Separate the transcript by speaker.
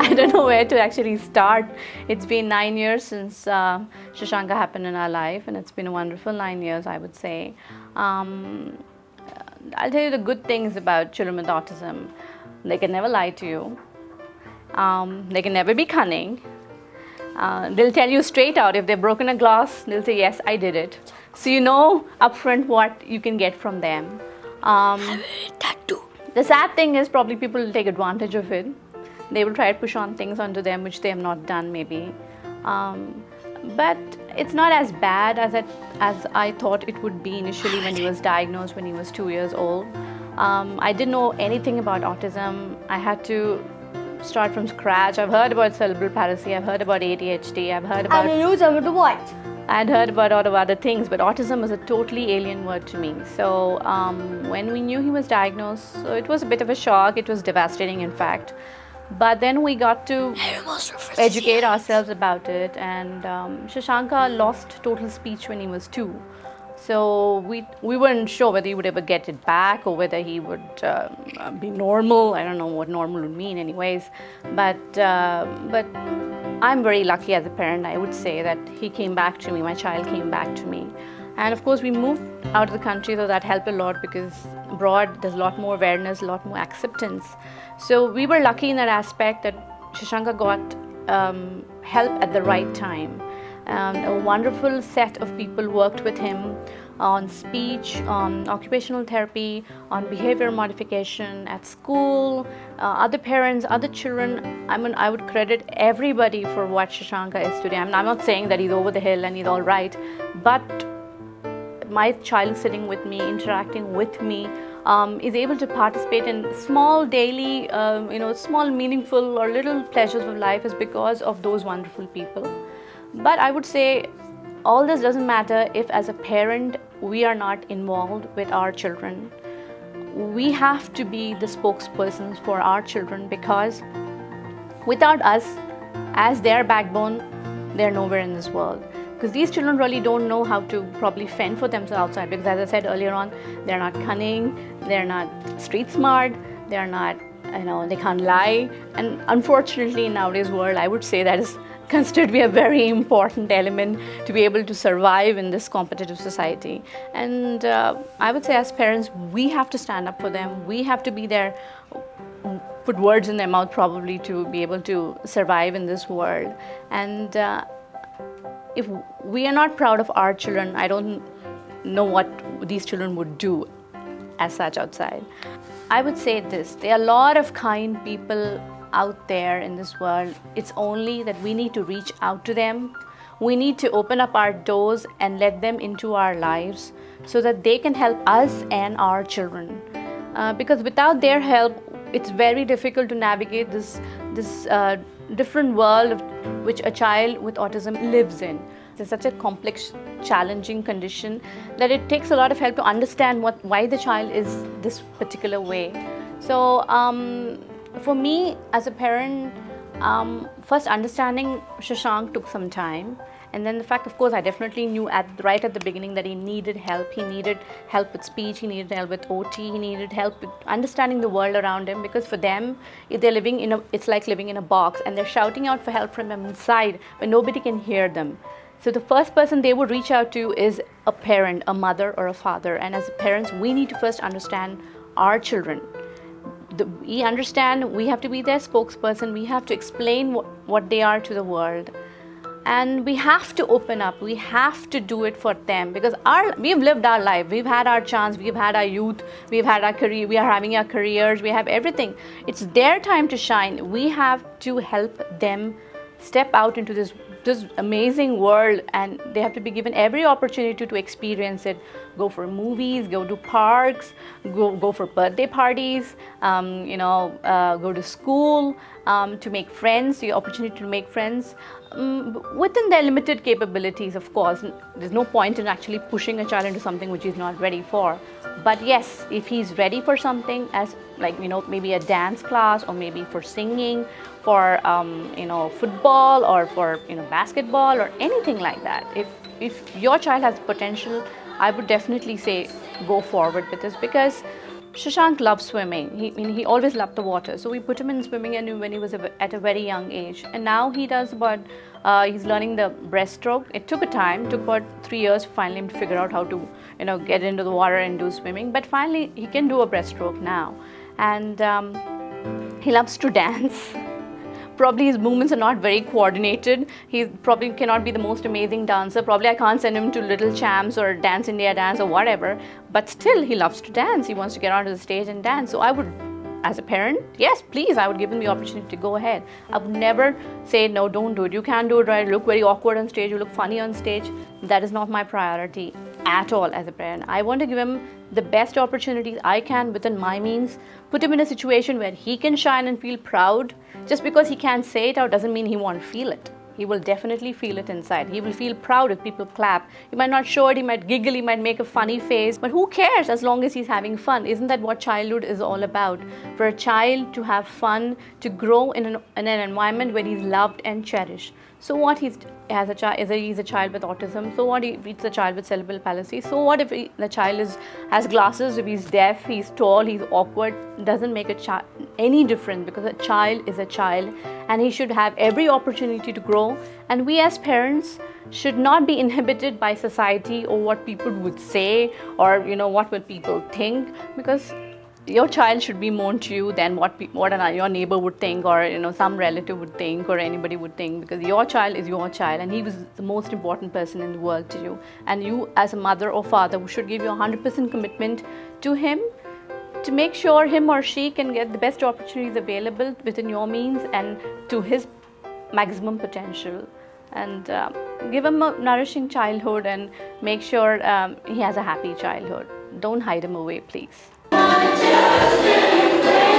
Speaker 1: I don't know where to actually start. It's been 9 years since Shashanka happened in our life, and it's been a wonderful 9 years, I would say. I'll tell you the good things about children with autism. They can never lie to you. They can never be cunning. They'll tell you straight out. If they've broken a glass, they'll say, yes, I did it. So you know upfront what you can get from them.
Speaker 2: That too.
Speaker 1: The sad thing is probably people will take advantage of it. They will try to push on things onto them which they have not done maybe. But it's not as bad as I thought it would be initially when he was diagnosed when he was 2 years old. I didn't know anything about autism. I had to start from scratch. I've heard about cerebral palsy, I've heard about ADHD, I've heard about...
Speaker 2: And you know about what?
Speaker 1: I'd heard about a lot of other things, but autism is a totally alien word to me. So when we knew he was diagnosed, so it was a bit of a shock. It was devastating, in fact. But then we got to educate ourselves about it, and Shashanka lost total speech when he was 2. So we weren't sure whether he would ever get it back or whether he would be normal. I don't know what normal would mean anyways. But I'm very lucky as a parent. I would say that he came back to me, my child came back to me. And of course we moved out of the country, so that helped a lot because abroad there's a lot more awareness, a lot more acceptance. So we were lucky in that aspect that Shashanka got help at the right time. A wonderful set of people worked with him on speech, on occupational therapy, on behavior modification at school, other parents, other children. I would credit everybody for what Shashanka is today. I'm not saying that he's over the hill and he's all right, but my child sitting with me, interacting with me, is able to participate in small daily, small meaningful or little pleasures of life is because of those wonderful people. But I would say all this doesn't matter if as a parent we are not involved with our children. We have to be the spokespersons for our children, because without us as their backbone, they're nowhere in this world. Because these children really don't know how to probably fend for themselves outside, because as I said earlier on, they're not cunning, they're not street smart, they're not, they can't lie. And unfortunately in nowadays world, I would say that is considered to be a very important element to be able to survive in this competitive society. And I would say as parents, we have to stand up for them. We have to be there, put words in their mouth probably to be able to survive in this world. And if we are not proud of our children, I don't know what these children would do as such outside. I would say this, there are a lot of kind people out there in this world. It's only that we need to reach out to them. We need to open up our doors and let them into our lives so that they can help us and our children. Because without their help, it's very difficult to navigate this different world of which a child with autism lives in. It's such a complex, challenging condition that it takes a lot of help to understand why the child is this particular way. So for me as a parent, first understanding Shashank took some time, and then the fact, of course, I definitely knew right at the beginning that he needed help. He needed help with speech, he needed help with OT, he needed help with understanding the world around him, because for them, if they're living it's like living in a box and they're shouting out for help from inside when nobody can hear them. So the first person they would reach out to is a parent, a mother or a father. And as parents, we need to first understand our children. We understand we have to be their spokesperson, we have to explain what they are to the world. And we have to open up, we have to do it for them, because we've lived our life, we've had our chance, we've had our youth, we've had our career, we are having our careers, we have everything. It's their time to shine. We have to help them step out into this amazing world, and they have to be given every opportunity to experience it. Go for movies, go to parks, go for birthday parties, go to school, to make friends, the opportunity to make friends within their limited capabilities, of course. There's no point in actually pushing a child into something which he's not ready for. But yes, if he's ready for something, as maybe a dance class, or maybe for singing, for football, or for basketball, or anything like that, if your child has potential, I would definitely say go forward with this, because Shashank loves swimming. He always loved the water. So we put him in swimming and when he was at a very young age. And now he does about, he's learning the breaststroke. It took a time, took about 3 years finally to figure out how to, get into the water and do swimming. But finally he can do a breaststroke now. And he loves to dance. Probably his movements are not very coordinated. He probably cannot be the most amazing dancer. Probably I can't send him to Little Champs or Dance India Dance or whatever. But still, he loves to dance. He wants to get onto the stage and dance. So I would, as a parent, yes, please, I would give him the opportunity to go ahead. I would never say, no, don't do it. You can't do it right. You look very awkward on stage. You look funny on stage. That is not my priority at all as a parent. I want to give him the best opportunities I can within my means, put him in a situation where he can shine and feel proud. Just because he can't say it out doesn't mean he won't feel it. He will definitely feel it inside. He will feel proud if people clap. He might not show it, he might giggle, he might make a funny face, but who cares as long as he's having fun? Isn't that what childhood is all about? For a child to have fun, to grow in an environment where he's loved and cherished. So what he's a child with autism? So what if he's a child with cerebral palsy? So what if the child has glasses? If he's deaf, he's tall, he's awkward? Doesn't make any difference, because a child is a child and he should have every opportunity to grow. And we as parents should not be inhibited by society or what people would say or what will people think, because your child should be more to you than what your neighbor would think, or some relative would think, or anybody would think, because your child is your child and he was the most important person in the world to you. And you as a mother or father should give your 100% commitment to him, to make sure him or she can get the best opportunities available within your means and to his maximum potential. And give him a nourishing childhood and make sure he has a happy childhood. Don't hide him away, please. Just